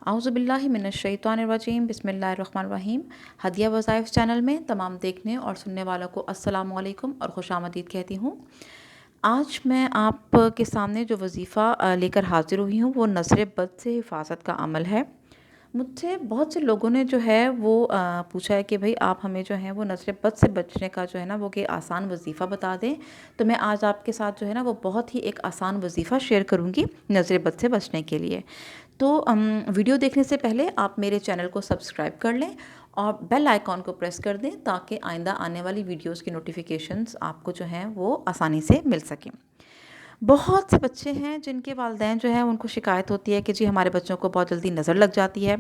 اعوذ باللہ من الشیطان الرجیم، بسم اللہ الرحمن الرحیم۔ ہدیہ وظائف چینل میں تمام دیکھنے اور سننے والوں کو السلام علیکم اور خوش آمدید کہتی ہوں۔ آج میں آپ کے سامنے جو وظیفہ لے کر حاضر ہوئی ہوں وہ نظر بد سے حفاظت کا عمل ہے۔ مجھ سے بہت سے لوگوں نے جو ہے وہ پوچھا ہے کہ بھئی آپ ہمیں جو ہے وہ نظر بد سے بچنے کا جو ہے نا وہ کہ آسان وظیفہ بتا دیں، تو میں آج آپ کے ساتھ جو ہے نا وہ بہت ہی ایک آسان وظیفہ شیئر کروں گی نظر بد سے بچنے کے لیے۔ تو ویڈیو دیکھنے سے پہلے آپ میرے چینل کو سبسکرائب کر لیں اور بیل آئیکن کو پریس کر دیں تاکہ آئندہ آنے والی ویڈیوز کی نوٹیفیکیشنز آپ کو جو ہیں وہ آسانی سے مل سکیں۔ بہت سے بچے ہیں جن کے والدین جو ہیں ان کو شکایت ہوتی ہے کہ جی ہمارے بچوں کو بہت جلدی نظر لگ جاتی ہے۔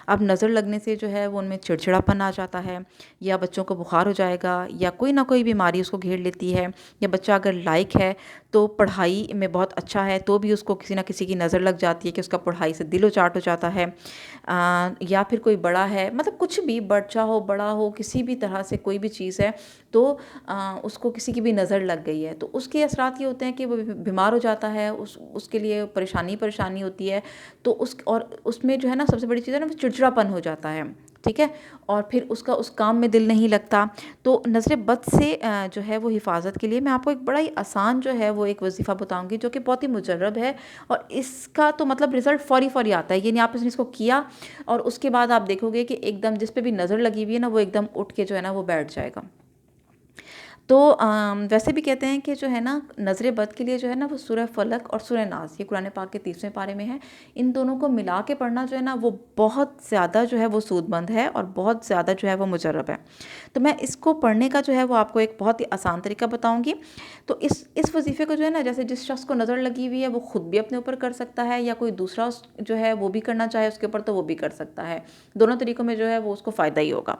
اب نظر لگنے سے جو ہے وہ ان میں چڑچڑاپن آ جاتا ہے، یا بچوں کو بخار ہو جائے گا، یا کوئی نہ کوئی بیماری اس کو گھیر لیتی ہے، یا بچہ اگر لائق ہے تو پڑھائی میں بہت اچھا ہے تو بھی اس کو کسی نہ کسی کی نظر لگ جاتی ہے کہ اس کا پڑھائی سے دل اچاٹ ہو جاتا ہے، یا پھر کوئی بڑا ہے، مطلب کچھ بھی بچہ ہو بڑا ہو کسی بھی طرح سے کوئی بھی چیز ہے تو اس کو کسی کی بھی نظر لگ گئی ہے تو اس کے اثرات یہ ہوتے ہیں کہ وہ بیمار ہو جاتا ہے، اس کے لیے پریشانی ہوتی ہے، تو اس میں جو ہے نا سب سے بڑی چیز ہے نا چڑچڑاپن ہو جاتا ہے، ٹھیک ہے، اور پھر اس کا اس کام میں دل نہیں لگتا۔ تو نظر بد سے جو ہے وہ حفاظت کے لیے میں آپ کو ایک بڑا ہی آسان جو ہے وہ ایک وظیفہ بتاؤں گی جو کہ بہت ہی مجرب ہے، اور اس کا تو مطلب رزلٹ فوری آتا ہے، یعنی آپ نے اس کو کیا اور اس کے بعد آپ دیکھو گے کہ ایک دم جس پہ بھی نظر لگی ہوئی ہے نا وہ ایک دم اٹھ کے جو ہے نا وہ بیٹھ جائے گا۔ تو ویسے بھی کہتے ہیں کہ جو ہے نا نظر بد کے لیے جو ہے نا وہ سورہ فلق اور سورہ ناس، یہ قرآن پاک کے 30ویں پارے میں ہے، ان دونوں کو ملا کے پڑھنا جو ہے نا وہ بہت زیادہ جو ہے وہ سود مند ہے اور بہت زیادہ جو ہے وہ مجرب ہے۔ تو میں اس کو پڑھنے کا جو ہے وہ آپ کو ایک بہت ہی آسان طریقہ بتاؤں گی۔ تو اس وظیفے کو جو ہے نا جیسے جس شخص کو نظر لگی ہوئی ہے وہ خود بھی اپنے اوپر کر سکتا ہے، یا کوئی دوسرا جو ہے وہ بھی کرنا چاہے اس کے اوپر تو وہ بھی کر سکتا ہے، دونوں طریقوں میں جو ہے وہ اس کو فائدہ ہی ہوگا۔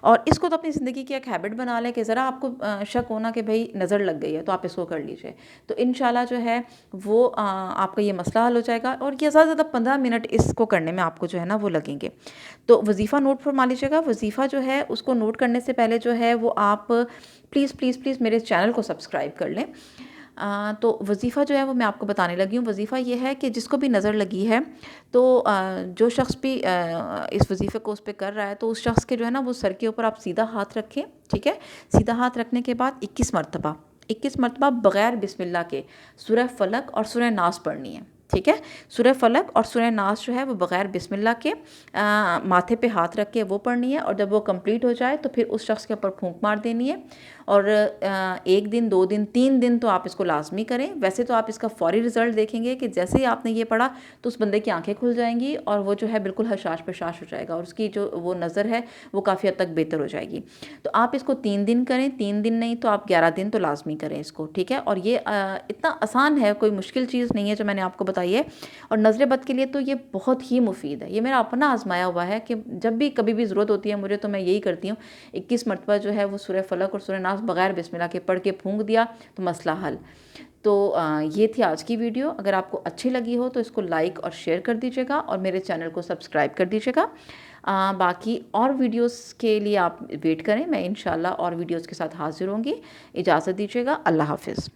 اور اس کو تو اپنی زندگی کی ایک ہیبٹ بنا لیں کہ ذرا آپ کو شک ہونا کہ بھئی نظر لگ گئی ہے تو آپ اس کو کر لیجئے، تو انشاءاللہ جو ہے وہ آپ کا یہ مسئلہ حل ہو جائے گا، اور یہ زیادہ 15 منٹ اس کو کرنے میں آپ کو جو ہے نا وہ لگیں گے۔ تو وظیفہ نوٹ فرما لیجیے گا۔ وظیفہ جو ہے اس کو نوٹ کرنے سے پہلے جو ہے وہ آپ پلیز میرے چینل کو سبسکرائب کر لیں۔ تو وظیفہ جو ہے وہ میں آپ کو بتانے لگی ہوں۔ وظیفہ یہ ہے کہ جس کو بھی نظر لگی ہے تو جو شخص بھی اس وظیفے کو اس پہ کر رہا ہے تو اس شخص کے جو ہے نا وہ سر کے اوپر آپ سیدھا ہاتھ رکھیں، ٹھیک ہے، سیدھا ہاتھ رکھنے کے بعد 21 مرتبہ بغیر بسم اللہ کے سورہ فلق اور سورہ ناس پڑھنی ہے، ٹھیک ہے۔ سورہ فلق اور سورہ ناس جو ہے وہ بغیر بسم اللہ کے ماتھے پہ ہاتھ رکھ کے وہ پڑھنی ہے، اور جب وہ کمپلیٹ ہو جائے تو پھر اس شخص کے اوپر پھونک مار دینی ہے، اور 1 دن 2 دن 3 دن تو آپ اس کو لازمی کریں۔ ویسے تو آپ اس کا فوری رزلٹ دیکھیں گے کہ جیسے ہی آپ نے یہ پڑھا تو اس بندے کی آنکھیں کھل جائیں گی اور وہ جو ہے بالکل حشاش پشاش ہو جائے گا، اور اس کی جو وہ نظر ہے وہ کافی حد تک بہتر ہو جائے گی۔ تو آپ اس کو 3 دن کریں، 3 دن نہیں تو آپ 11 دن تو لازمی کریں اس کو، ٹھیک ہے۔ اور یہ اتنا آسان ہے، کوئی مشکل چیز نہیں ہے جو میں نے آپ کو بتائی ہے، اور نظر بد کے لیے تو یہ بہت ہی مفید ہے۔ یہ میرا اپنا آزمایا ہوا ہے کہ جب بھی کبھی بھی ضرورت ہوتی ہے مجھے تو میں یہی کرتی ہوں، 21 مرتبہ جو ہے وہ سورہ فلق اور سورہ ناس بغیر بسم اللہ کے پڑھ کے پھونک دیا تو مسئلہ حل۔ تو یہ تھی آج کی ویڈیو۔ اگر آپ کو اچھی لگی ہو تو اس کو لائک اور شیئر کر دیجیے گا، اور میرے چینل کو سبسکرائب کر دیجیے گا۔ باقی اور ویڈیوز کے لیے آپ ویٹ کریں، میں انشاءاللہ اور ویڈیوز کے ساتھ حاضر ہوں گی۔ اجازت دیجیے گا، اللہ حافظ۔